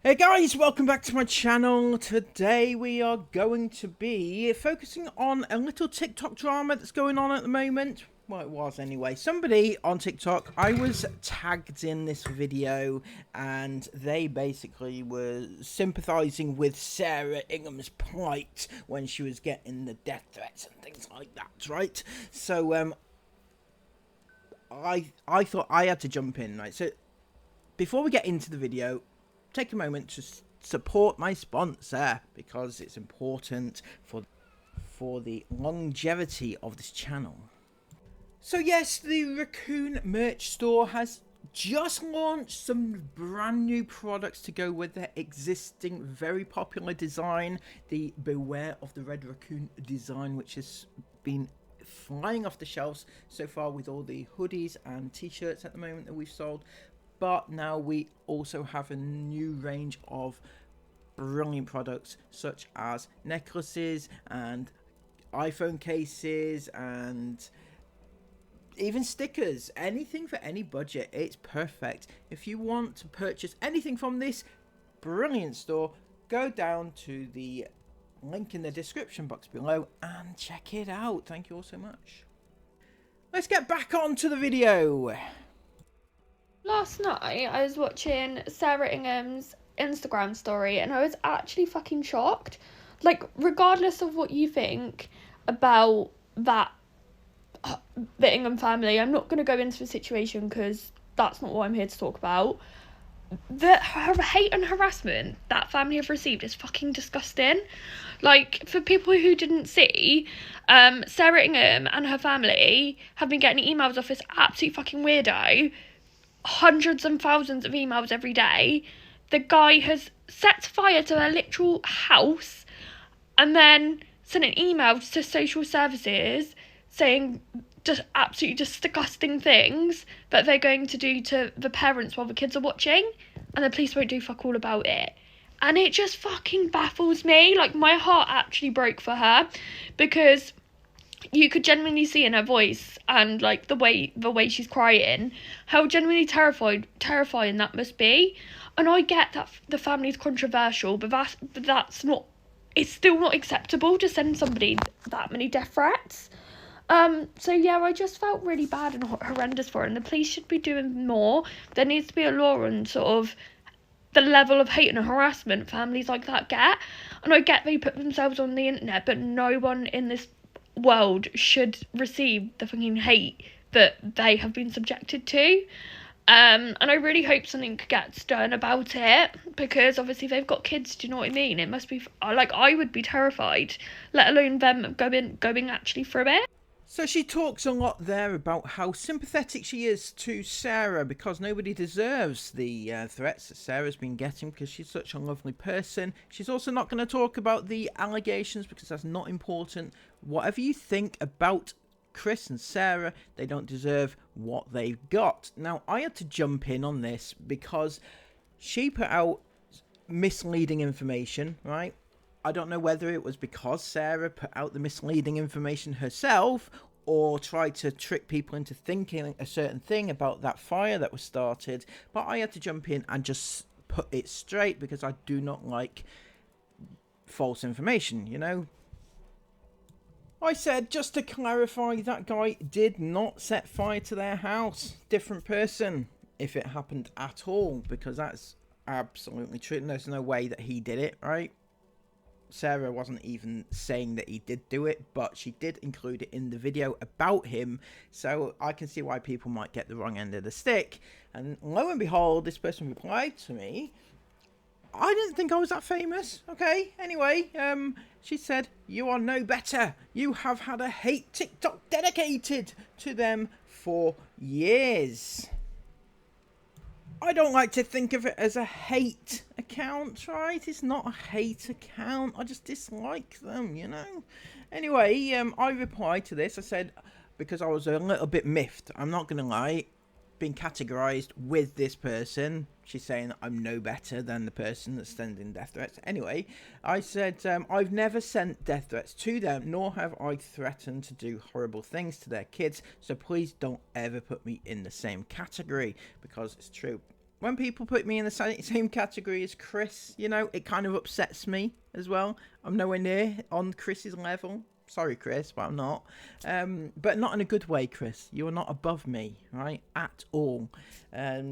Hey guys, welcome back to my channel. Today we are going to be focusing on a little TikTok drama that's going on at the moment. Well, it was anyway. Somebody on TikTok, I was tagged in this video and they basically were sympathising with Sarah Ingham's plight when she was getting the death threats and things like that, right? So I thought I had to jump in, right? So before we get into the video, take a moment to support my sponsor because it's important for the longevity of this channel. So yes, the Raccoon merch store has just launched some brand new products to go with their existing very popular design, the Beware of the Red Raccoon design, which has been flying off the shelves so far with all the hoodies and t-shirts at the moment that we've sold. But now we also have a new range of brilliant products such as necklaces and iPhone cases and even stickers. Anything for any budget, it's perfect. If you want to purchase anything from this brilliant store, go down to the link in the description box below and check it out. Thank you all so much. Let's get back on to the video. Last night, I was watching Sarah Ingham's Instagram story and I was actually fucking shocked. Like, regardless of what you think about the Ingham family, I'm not going to go into the situation because that's not what I'm here to talk about. Her hate and harassment that family have received is fucking disgusting. Like, for people who didn't see, Sarah Ingham and her family have been getting emails off this absolute fucking weirdo. Hundreds and thousands of emails every day. The guy has set fire to their literal house and then sent an email to social services saying just absolutely disgusting things that they're going to do to the parents while the kids are watching, and the police won't do fuck all about it. And it just fucking baffles me. Like, my heart actually broke for her because you could genuinely see in her voice and like the way she's crying how genuinely terrifying that must be. And I get that the family's controversial, but that's not, it's still not acceptable to send somebody that many death threats. So yeah, I just felt really bad and horrendous for her, and the police should be doing more. There needs to be a law on sort of the level of hate and harassment families like that get. And I get they put themselves on the internet, but no one in this world should receive the fucking hate that they have been subjected to. And I really hope something gets done about it, because obviously they've got kids, do you know what I mean? It must be, like, I would be terrified, let alone them going actually through it. So she talks a lot there about how sympathetic she is to Sarah because nobody deserves the threats that Sarah's been getting because she's such a lovely person. She's also not going to talk about the allegations because that's not important. Whatever you think about Chris and Sarah, they don't deserve what they've got. Now, I had to jump in on this because she put out misleading information, right? I don't know whether it was because Sarah put out the misleading information herself or tried to trick people into thinking a certain thing about that fire that was started, but I had to jump in and just put it straight because I do not like false information, you know? I said, just to clarify, that guy did not set fire to their house. Different person, if it happened at all, because that's absolutely true. There's no way that he did it, right? Sarah wasn't even saying that he did do it, but she did include it in the video about him, so I can see why people might get the wrong end of the stick. And lo and behold, this person replied to me, I didn't think I was that famous. Okay, anyway, she said, you are no better. You have had a hate TikTok dedicated to them for years. I don't like to think of it as a hate account, right? It's not a hate account. I just dislike them, you know? Anyway, I replied to this. I said, because I was a little bit miffed, I'm not going to lie, being categorized with this person. She's saying I'm no better than the person that's sending death threats. Anyway, I said, I've never sent death threats to them, nor have I threatened to do horrible things to their kids. So please don't ever put me in the same category, because it's true. when people put me in the same category as Chris, you know, it kind of upsets me as well. I'm nowhere near on Chris's level. Sorry, Chris, but I'm not. But not in a good way, Chris. You are not above me, right? At all.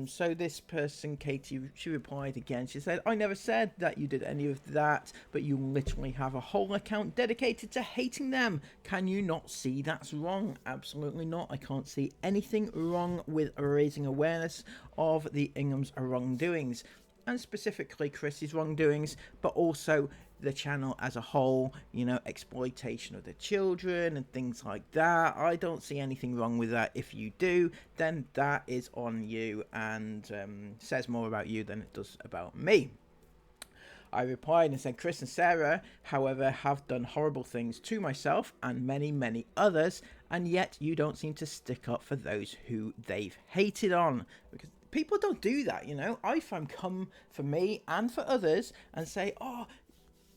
So this person, Katie, she replied again. She said, I never said that you did any of that, but you literally have a whole account dedicated to hating them. Can you not see that's wrong? Absolutely not. I can't see anything wrong with raising awareness of the Inghams' wrongdoings. And specifically Chris's wrongdoings, but also the channel as a whole, you know, exploitation of the children and things like that. I don't see anything wrong with that. If you do, then that is on you and says more about you than it does about me. I replied and said, Chris and Sarah, however, have done horrible things to myself and many, many others, and yet you don't seem to stick up for those who they've hated on. Because people don't do that, you know. iFam come for me and for others and say, oh,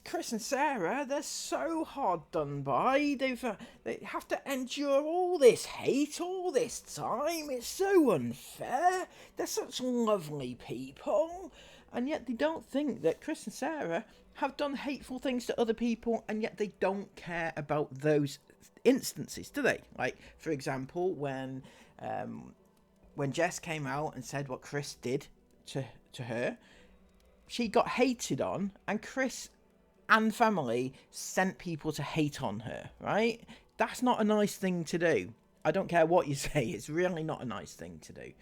Chris and Sarah, they're so hard done by. They have to endure all this hate all this time. It's so unfair. They're such lovely people. And yet they don't think that Chris and Sarah have done hateful things to other people, and yet they don't care about those instances, do they? Like, for example, when Jess came out and said what Chris did to her, she got hated on, and Chris and family sent people to hate on her, right? That's not a nice thing to do. I don't care what you say, it's really not a nice thing to do.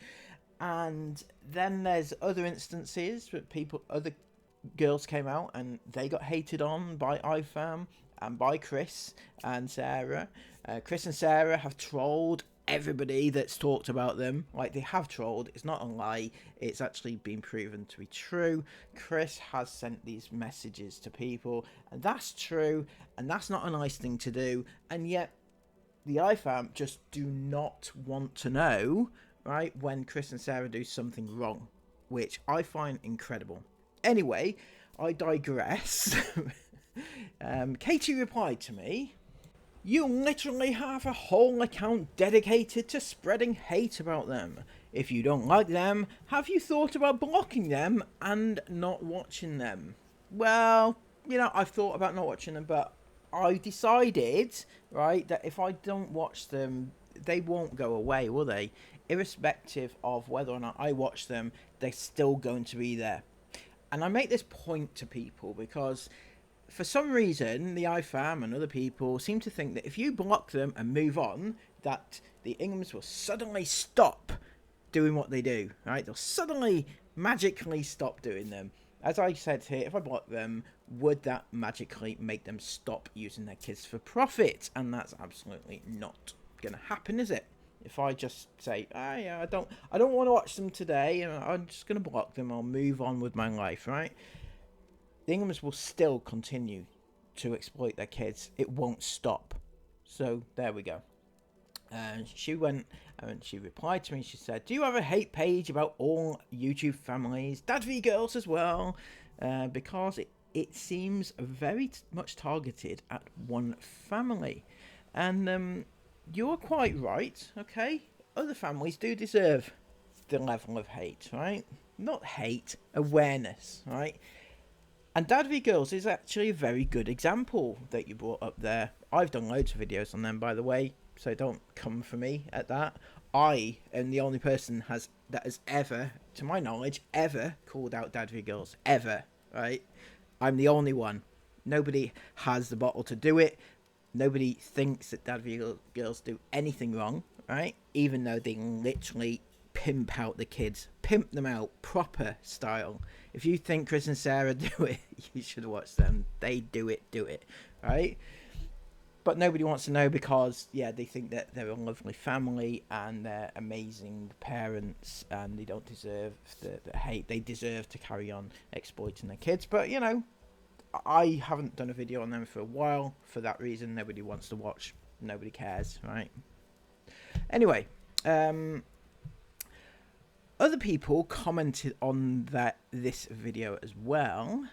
And then there's other instances where other girls came out and they got hated on by iFam and by Chris and Sarah. Chris and Sarah have trolled everybody that's talked about them. Like, they have trolled. It's not a lie. It's actually been proven to be true. Chris has sent these messages to people, and that's true, and that's not a nice thing to do. And yet the iFam just do not want to know, right, when Chris and Sarah do something wrong, which I find incredible. Anyway, I digress. Katie replied to me, you literally have a whole account dedicated to spreading hate about them. If you don't like them, have you thought about blocking them and not watching them? Well, you know, I've thought about not watching them, but I decided, right, that if I don't watch them, they won't go away, will they? Irrespective of whether or not I watch them, they're still going to be there. And I make this point to people because for some reason, the iFam and other people seem to think that if you block them and move on, that the Inghams will suddenly stop doing what they do, right? They'll suddenly magically stop doing them. As I said here, if I block them, would that magically make them stop using their kids for profit? And that's absolutely not going to happen, is it? If I just say, oh yeah, I don't want to watch them today, and I'm just going to block them, I'll move on with my life, right? The Inghams will still continue to exploit their kids. It won't stop. So there we go. And she went and she replied to me. She said, do you have a hate page about all YouTube families, Dad v Girls as well? Because it seems very much targeted at one family. And you're quite right, okay? Other families do deserve the level of hate, right? Not hate, awareness, right? And Dad v Girls is actually a very good example that you brought up there. I've done loads of videos on them, by the way, so don't come for me at that. I am the only person that has ever, to my knowledge, ever called out Dad v Girls. Ever, right? I'm the only one. Nobody has the bottle to do it. Nobody thinks that Dad v Girls do anything wrong, right? Even though they literally pimp out the kids. Pimp them out, proper style. If you think Chris and Sarah do it, you should watch them. They do it, right? But nobody wants to know because, yeah, they think that they're a lovely family and they're amazing parents and they don't deserve the hate. They deserve to carry on exploiting their kids. But, you know, I haven't done a video on them for a while. For that reason, nobody wants to watch. Nobody cares, right? Anyway, other people commented on this video as well.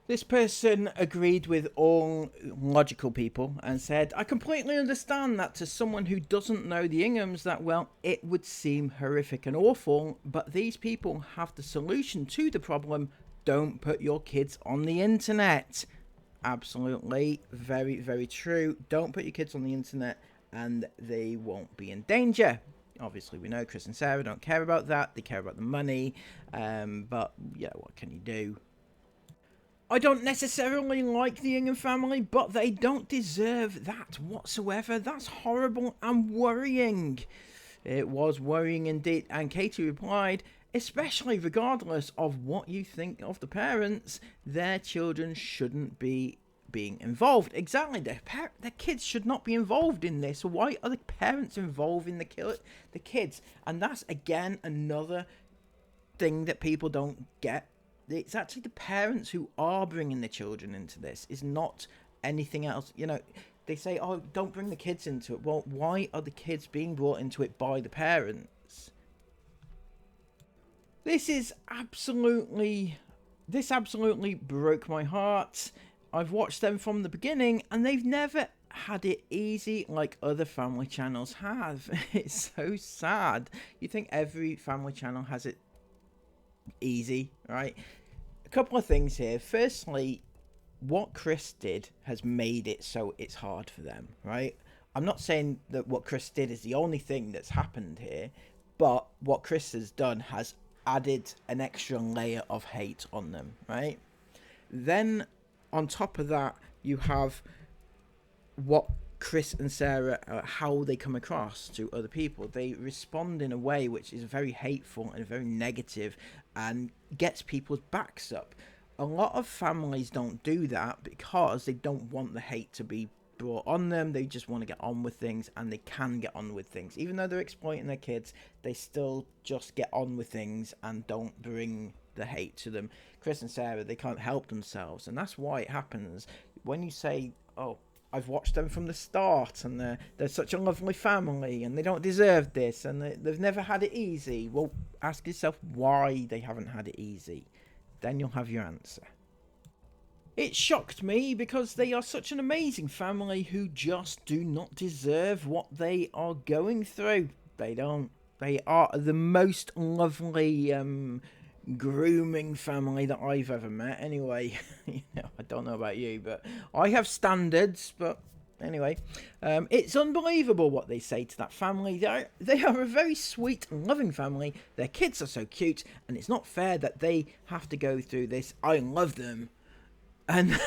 This person agreed with all logical people and said, I completely understand that to someone who doesn't know the Inghams that well, it would seem horrific and awful, but these people have the solution to the problem. Don't put your kids on the internet. Absolutely, very, very true. Don't put your kids on the internet and they won't be in danger. Obviously, we know Chris and Sarah don't care about that. They care about the money. But, yeah, what can you do? I don't necessarily like the Ingham family, but they don't deserve that whatsoever. That's horrible and worrying. It was worrying indeed, and Katie replied, especially regardless of what you think of the parents, their children shouldn't be being involved. Exactly, their kids should not be involved in this. Why are the parents involved in the kids? And that's, again, another thing that people don't get. It's actually the parents who are bringing the children into this. It's not anything else. You know, they say, oh, don't bring the kids into it. Well, why are the kids being brought into it by the parents? This absolutely broke my heart. I've watched them from the beginning and they've never had it easy like other family channels have. It's so sad. You think every family channel has it easy, right? A couple of things here. Firstly, what Chris did has made it so it's hard for them, right? I'm not saying that what Chris did is the only thing that's happened here, but what Chris has done has added an extra layer of hate on them, right? Then on top of that, you have what Chris and Sarah, how they come across to other people. They respond in a way which is very hateful and very negative and gets people's backs up. A lot of families don't do that because they don't want the hate to be brought on them. They just want to get on with things, and they can get on with things. Even though they're exploiting their kids, they still just get on with things and don't bring the hate to them. Chris and Sarah, they can't help themselves, and that's why it happens. When you say, oh, I've watched them from the start and they're such a lovely family and they don't deserve this and they've never had it easy. Well, ask yourself why they haven't had it easy. Then you'll have your answer. It shocked me because they are such an amazing family who just do not deserve what they are going through. They don't. They are the most lovely grooming family that I've ever met. Anyway, you know, I don't know about you, but I have standards. But anyway, it's unbelievable what they say to that family. They are a very sweet, loving family. Their kids are so cute, and it's not fair that they have to go through this. I love them. And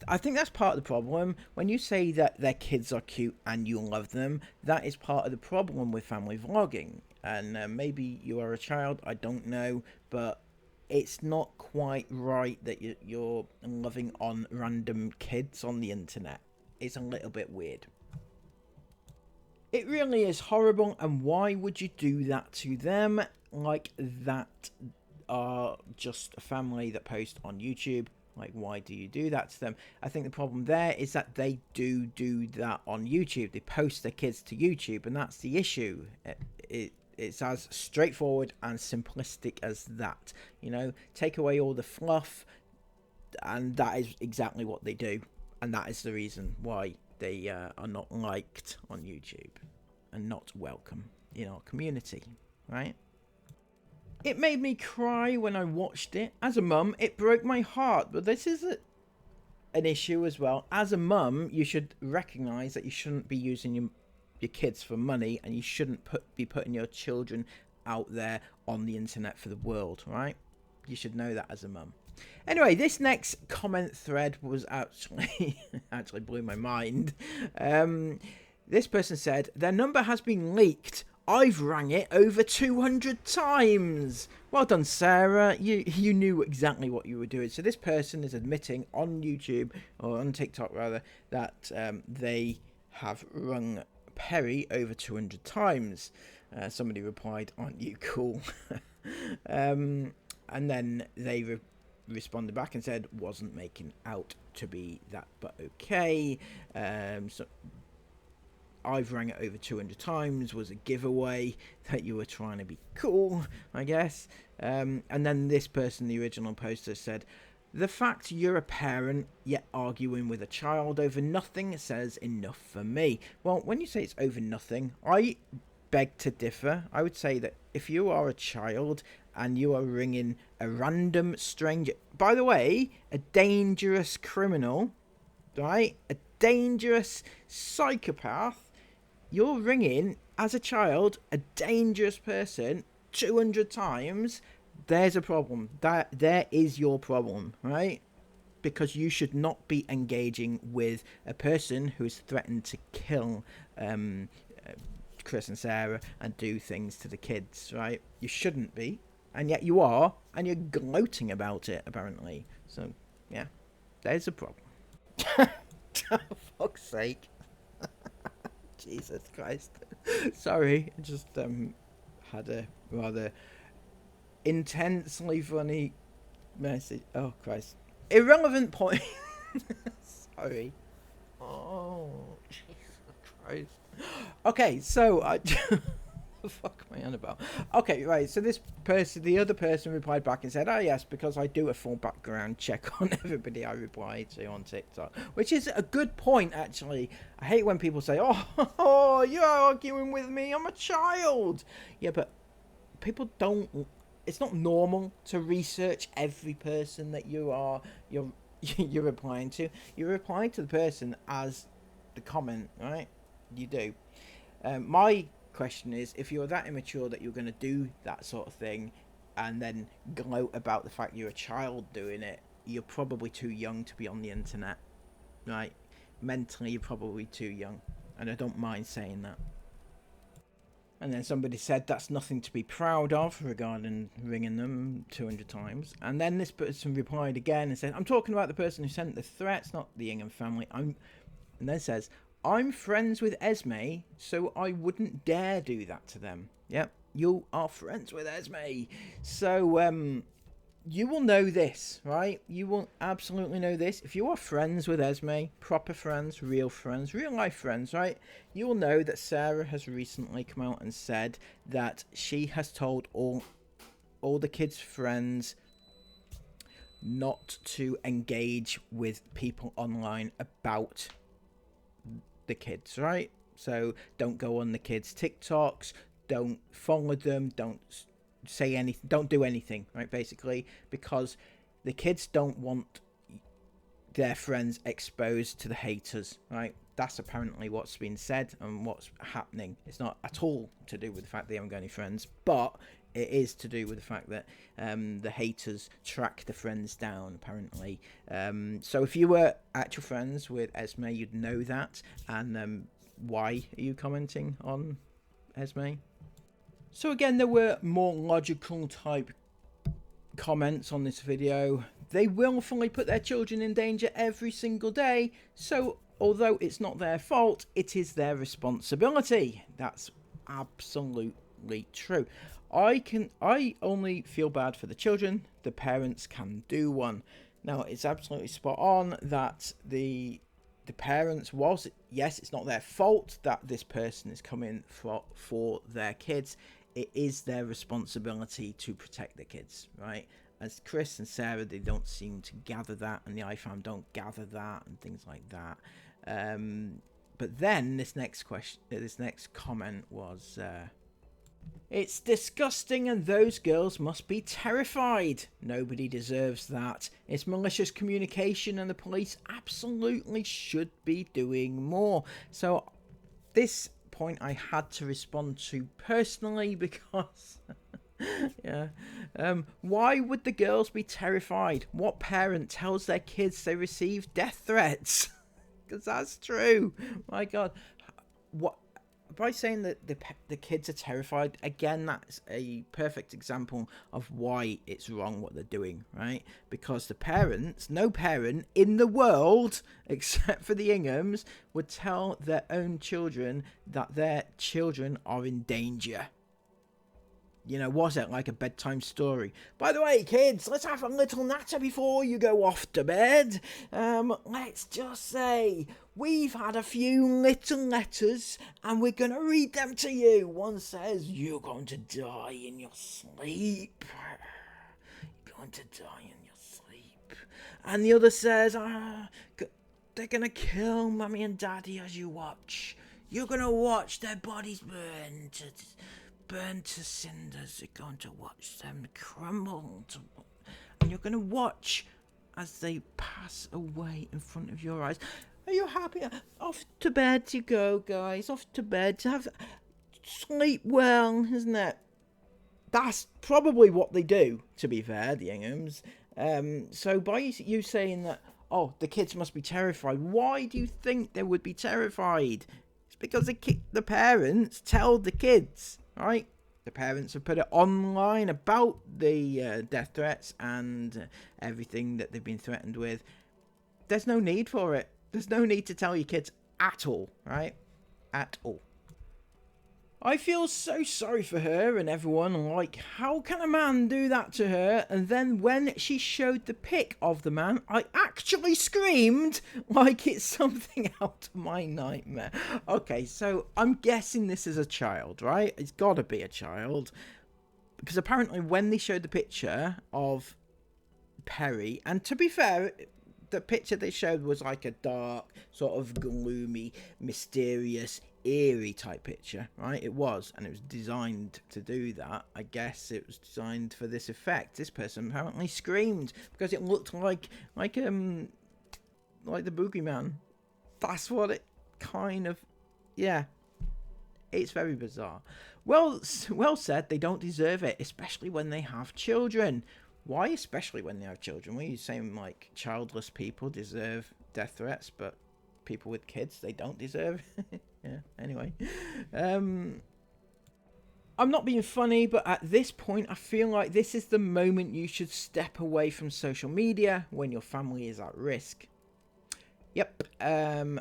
I think that's part of the problem. When you say that their kids are cute and you love them, that is part of the problem with family vlogging. And maybe you are a child, I don't know, but it's not quite right that you're loving on random kids on the internet. It's a little bit weird. It really is horrible, and why would you do that to them? Like, that are just a family that post on YouTube. Like, why do you do that to them? I think the problem there is that they do that on YouTube. They post their kids to YouTube, and that's the issue. It's as straightforward and simplistic as that. You know, take away all the fluff, and that is exactly what they do. And that is the reason why they are not liked on YouTube and not welcome in our community, right? It made me cry when I watched it. As a mum, it broke my heart. But this is an issue as well. As a mum, you should recognise that you shouldn't be using your kids for money, and you shouldn't be putting your children out there on the internet for the world, right? You should know that as a mum. Anyway, this next comment thread was actually blew my mind. This person said, their number has been leaked. I've rang it over 200 times. Well done, Sarah. You knew exactly what you were doing. So this person is admitting on YouTube, or on TikTok rather, that they have rung Perry over 200 times. Somebody replied, aren't you cool? And then they responded back and said, wasn't making out to be that, but okay. So I've rang it over 200 times was a giveaway that you were trying to be cool, I guess. And then this person, the original poster, said, The fact you're a parent yet arguing with a child over nothing says enough for me. Well, when you say it's over nothing, I beg to differ. I would say that if you are a child and you are ringing a random stranger, by the way, a dangerous criminal, right? A dangerous psychopath, you're ringing, as a child, a dangerous person 200 times, there's a problem. There is your problem, right? Because you should not be engaging with a person who is threatened to kill Chris and Sarah and do things to the kids, right? You shouldn't be, and yet you are, and you're gloating about it, apparently. So, yeah, there's a problem. For fuck's sake. Jesus Christ. Sorry, I just had a rather intensely funny message. Oh Christ. Irrelevant point. Sorry. Oh Jesus Christ. Okay, so I the fuck am I on about? Okay, right, so this person, the other person replied back and said, oh yes, because I do a full background check on everybody I reply to on TikTok. Which is a good point, actually. I hate when people say, oh, you're arguing with me, I'm a child. Yeah, but people don't, it's not normal to research every person that you're replying to. You're replying to the person as the comment, right? You do. My question is, if you're that immature that you're going to do that sort of thing and then gloat about the fact you're a child doing it, you're probably too young to be on the internet, right? Mentally, you're probably too young, and I don't mind saying that. And then somebody said that's nothing to be proud of regarding ringing them 200 times. And then this person replied again and said, I'm talking about the person who sent the threats, not the Ingham family. And then says, I'm friends with Esme, so I wouldn't dare do that to them. Yep, you are friends with Esme. So, you will know this, right? You will absolutely know this. If you are friends with Esme, proper friends, real life friends, right? You will know that Sarah has recently come out and said that she has told all the kids' friends not to engage with people online about the kids, right? So don't go on the kids' TikToks, don't follow them, don't say anything, don't do anything, right? Basically, because the kids don't want their friends exposed to the haters, right? That's apparently what's been said and what's happening. It's not at all to do with the fact they haven't got any friends, but it is to do with the fact that the haters track the friends down, apparently. So if you were actual friends with Esme, you'd know that. And why are you commenting on Esme? So again, there were more logical type comments on this video. They willfully put their children in danger every single day. So although it's not their fault, it is their responsibility. That's absolutely true. I only feel bad for the children. The parents can do one. Now, it's absolutely spot on that the parents was, yes, it's not their fault that this person is coming for their kids. It is their responsibility to protect the kids, right? As Chris and Sarah, they don't seem to gather that, and the iFam don't gather that, and things like that. But then this next comment was, it's disgusting and those girls must be terrified. Nobody deserves that. It's malicious communication and the police absolutely should be doing more. So this point I had to respond to personally because yeah. Why would the girls be terrified? What parent tells their kids they receive death threats? Because that's true. My God. What? By saying that the kids are terrified, again, that's a perfect example of why it's wrong what they're doing, right? Because the parents, no parent in the world, except for the Inghams, would tell their own children that their children are in danger. You know, was it like a bedtime story? By the way, kids, let's have a little natter before you go off to bed. Let's just say we've had a few little letters and we're going to read them to you. One says, you're going to die in your sleep. You're going to die in your sleep. And the other says, they're gonna kill Mummy and Daddy as you watch. You're gonna watch their bodies burn to cinders. You're going to watch them crumble. And you're gonna watch as they pass away in front of your eyes. Are you happy? Off to bed you go, guys. Off to bed. Sleep well, isn't it? That's probably what they do, to be fair, the Inghams. So by you saying that, oh, the kids must be terrified, why do you think they would be terrified? It's because the parents tell the kids, right? The parents have put it online about the death threats and everything that they've been threatened with. There's no need for it. There's no need to tell your kids at all, right? At all. I feel so sorry for her and everyone. Like, how can a man do that to her? And then when she showed the pic of the man, I actually screamed like it's something out of my nightmare. Okay, so I'm guessing this is a child, right? It's got to be a child. Because apparently when they showed the picture of Perry, and to be fair, the picture they showed was like a dark, sort of gloomy, mysterious, eerie type picture, right? It was, and it was designed to do that. I guess it was designed for this effect. This person apparently screamed because it looked like the boogeyman. That's what it kind of, yeah. It's very bizarre. Well said. They don't deserve it, especially when they have children. Why, especially when they have children? Were you saying like childless people deserve death threats, but people with kids, they don't deserve? Yeah, anyway. I'm not being funny, but at this point, I feel like this is the moment you should step away from social media when your family is at risk. Yep.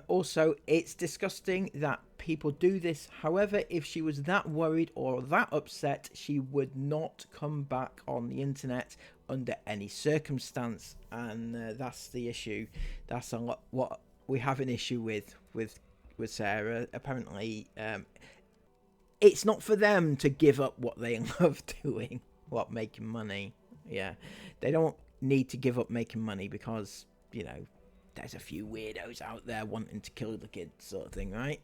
Also, it's disgusting that people do this. However, if she was that worried or that upset, she would not come back on the internet under any circumstance. And that's the issue. That's a lot what we have an issue with Sarah. Apparently, it's not for them to give up what they love doing, making money. Yeah, they don't need to give up making money because, you know, there's a few weirdos out there wanting to kill the kids, sort of thing, right?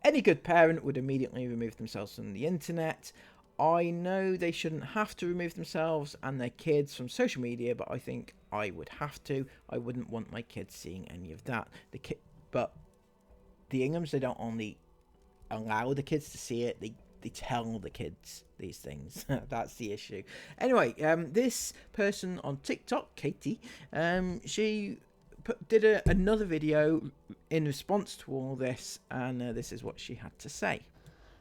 Any good parent would immediately remove themselves from the internet. I know they shouldn't have to remove themselves and their kids from social media, but I think I would have to. I wouldn't want my kids seeing any of that. But the Inghams, they don't only allow the kids to see it, they tell the kids these things. That's the issue. Anyway, this person on TikTok, Katie, she did another video in response to all this, and this is what she had to say.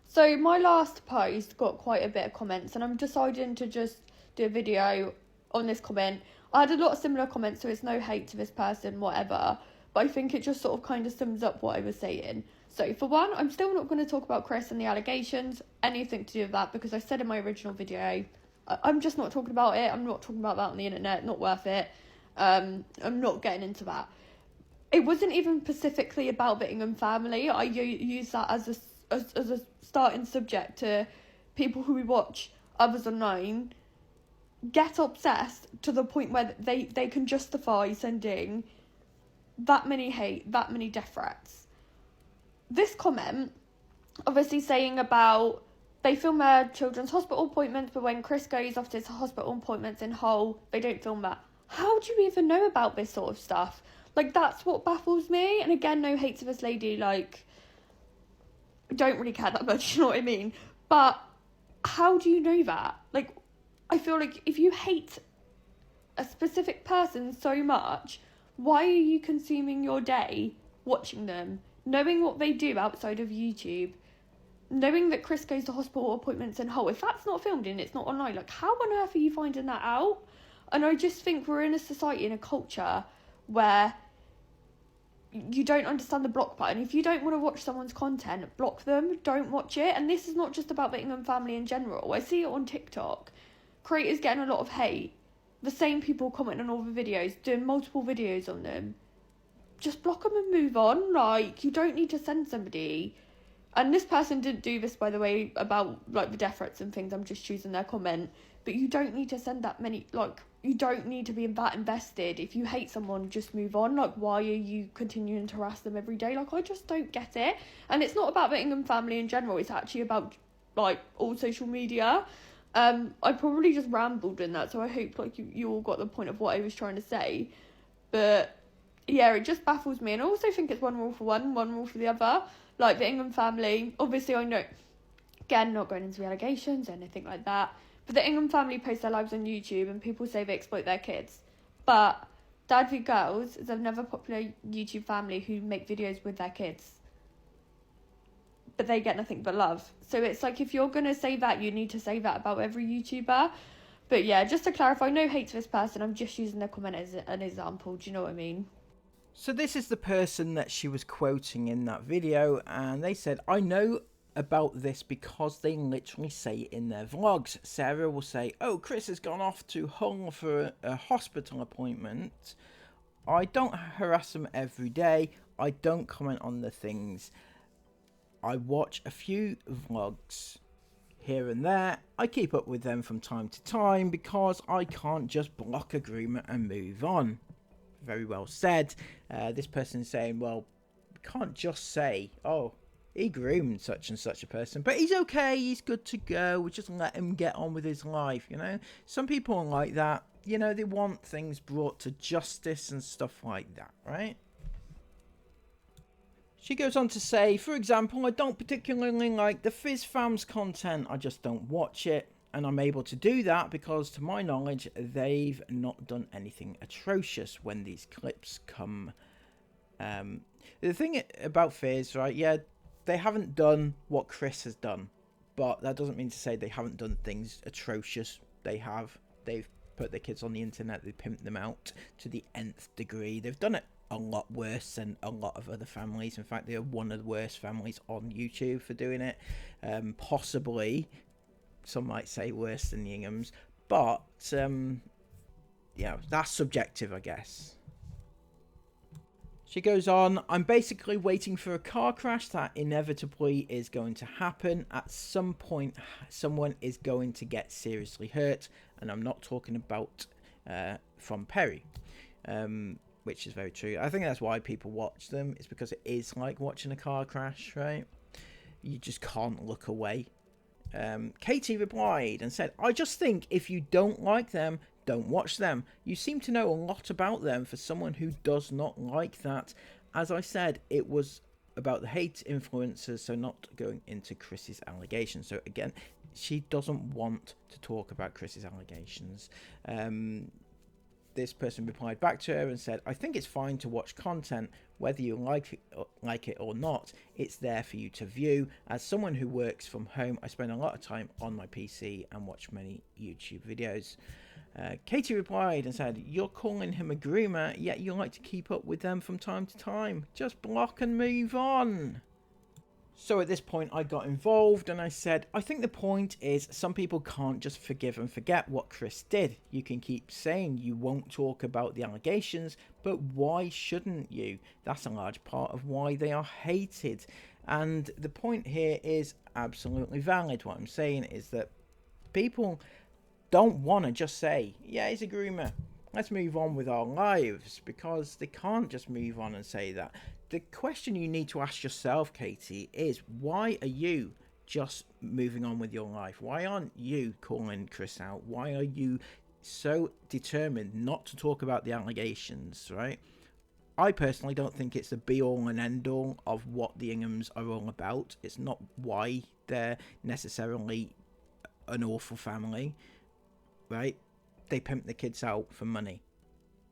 So my last post got quite a bit of comments, and I'm deciding to just do a video on this comment. I had a lot of similar comments, so it's no hate to this person, whatever, but I think it just sort of kind of sums up what I was saying. So for one, I'm still not going to talk about Chris and the allegations, anything to do with that, because I said in my original video, I'm just not talking about it. I'm not talking about that on the internet, not worth it. I'm not getting into that. It wasn't even specifically about the Ingham family. I use that as a starting subject to people who watch others online get obsessed to the point where they can justify sending that many hate, that many death threats. This comment, obviously saying about they film their children's hospital appointments, but when Chris goes off to his hospital appointments in Hull, they don't film that. How do you even know about this sort of stuff? Like, that's what baffles me. And again, no hate to this lady, like, I don't really care that much, you know what I mean? But how do you know that? Like, I feel like if you hate a specific person so much, why are you consuming your day watching them? Knowing what they do outside of YouTube, knowing that Chris goes to hospital appointments in Hull, if that's not filmed and it's not online, like, how on earth are you finding that out? And I just think we're in a society, in a culture where you don't understand the block button. If you don't want to watch someone's content, block them, don't watch it. And this is not just about the Ingham family in general. I see it on TikTok. Creators getting a lot of hate. The same people commenting on all the videos, doing multiple videos on them. Just block them and move on. Like, you don't need to send somebody. And this person didn't do this, by the way, about, like, the death threats and things. I'm just choosing their comment. But you don't need to send that many, like, you don't need to be that invested. If you hate someone, just move on. Like, why are you continuing to harass them every day? Like, I just don't get it. And it's not about the Ingham family in general. It's actually about, like, all social media. I probably just rambled in that, so I hope, like, you all got the point of what I was trying to say. But, yeah, it just baffles me. And I also think it's one rule for one rule for the other. Like, the Ingham family, obviously I know, again, not going into the allegations or anything like that, but the Ingham family post their lives on YouTube and people say they exploit their kids. But Dad v Girls is another popular YouTube family who make videos with their kids. But they get nothing but love. So it's like, if you're going to say that, you need to say that about every YouTuber. But yeah, just to clarify, no hate to this person. I'm just using the comment as an example. Do you know what I mean? So this is the person that she was quoting in that video, and they said, I know about this because they literally say it in their vlogs. Sarah will say, oh, Chris has gone off to Hull for a hospital appointment. I don't harass them every day. I don't comment on the things. I watch a few vlogs here and there. I keep up with them from time to time because I can't just block a groomer and move on. Very well said. This person is saying, well, we can't just say, oh, he groomed such and such a person, but he's okay, he's good to go, we just let him get on with his life, you know. Some people are like that, you know, they want things brought to justice and stuff like that, right? She goes on to say, for example, I don't particularly like the Fizz Fam's content, I just don't watch it, and I'm able to do that because, to my knowledge, they've not done anything atrocious when these clips come. The thing about Fizz, right, yeah, they haven't done what Chris has done, but that doesn't mean to say they haven't done things atrocious. They have. They've put their kids on the internet, they pimped them out to the nth degree. They've done it a lot worse than a lot of other families. In fact, they're one of the worst families on YouTube for doing it. Possibly, some might say worse than the Inghams, but yeah, that's subjective, I guess. She goes on, I'm basically waiting for a car crash that inevitably is going to happen. At some point, someone is going to get seriously hurt. And I'm not talking about from Perry, which is very true. I think that's why people watch them. It's because it is like watching a car crash, right? You just can't look away. Katie replied and said, I just think if you don't like them, don't watch them. You seem to know a lot about them for someone who does not like that. As I said, it was about the hate influencers, so not going into Chris's allegations. So again, she doesn't want to talk about Chris's allegations. This person replied back to her and said, I think it's fine to watch content, whether you like it or not. It's there for you to view. As someone who works from home, I spend a lot of time on my PC and watch many YouTube videos. Katie replied and said, you're calling him a groomer, yet you like to keep up with them from time to time. Just block and move on. So at this point I got involved and I said, I think the point is some people can't just forgive and forget what Chris did. You can keep saying you won't talk about the allegations, but why shouldn't you? That's a large part of why they are hated. And the point here is absolutely valid. What I'm saying is that people don't want to just say, yeah, he's a groomer, let's move on with our lives, because they can't just move on and say that. The question you need to ask yourself, Katie, is why are you just moving on with your life? Why aren't you calling Chris out? Why are you so determined not to talk about the allegations, right? I personally don't think it's the be-all and end-all of what the Inghams are all about. It's not why they're necessarily an awful family, right? They pimp the kids out for money.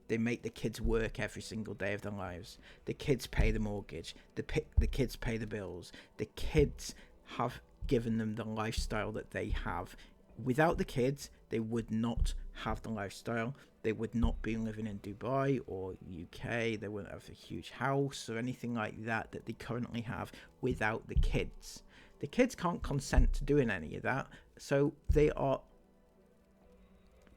They make the kids work every single day of their lives. The kids pay the mortgage. The kids pay the bills. The kids have given them the lifestyle that they have. Without the kids, they would not have the lifestyle. They would not be living in Dubai or UK. They wouldn't have a huge house or anything like that that they currently have without the kids. The kids can't consent to doing any of that, so they are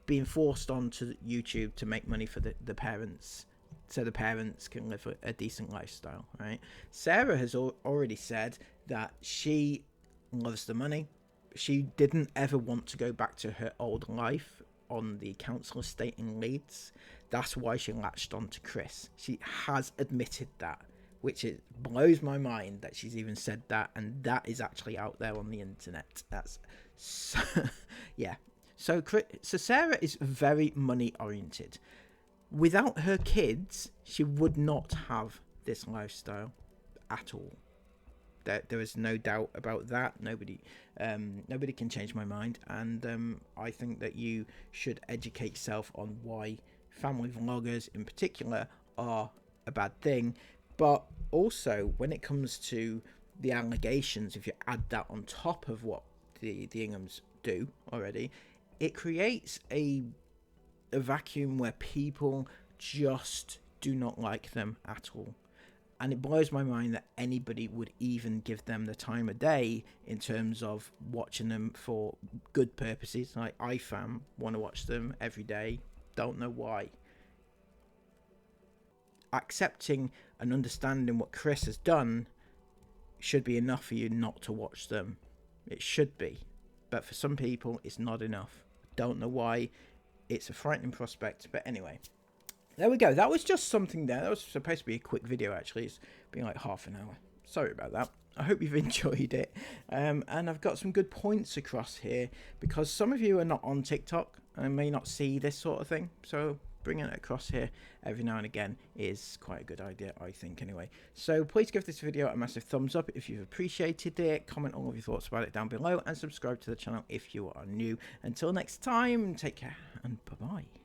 being forced onto YouTube to make money for the parents, so the parents can live a decent lifestyle, right? Sarah has already said that she loves the money. She didn't ever want to go back to her old life on the council estate in Leeds. That's why she latched on to Chris. She has admitted that, which blows my mind that she's even said that, and that is actually out there on the internet. That's so, yeah. So Sarah is very money oriented. Without her kids, she would not have this lifestyle at all. There is no doubt about that. Nobody can change my mind, and I think that you should educate yourself on why family vloggers in particular are a bad thing. But also, when it comes to the allegations, if you add that on top of what the Inghams do already, it creates a vacuum where people just do not like them at all. And it blows my mind that anybody would even give them the time of day in terms of watching them for good purposes. Like, I want to watch them every day. Don't know why. Accepting and understanding what Chris has done should be enough for you not to watch them. It should be. But for some people, it's not enough. Don't know why. It's a frightening prospect. But anyway. There we go. That was just something there. That was supposed to be a quick video, actually. It's been like half an hour. Sorry about that. I hope you've enjoyed it. And I've got some good points across here, because some of you are not on TikTok and may not see this sort of thing. So bringing it across here every now and again is quite a good idea, I think, anyway. So please give this video a massive thumbs up if you've appreciated it. Comment all of your thoughts about it down below, and subscribe to the channel if you are new. Until next time, take care and bye-bye.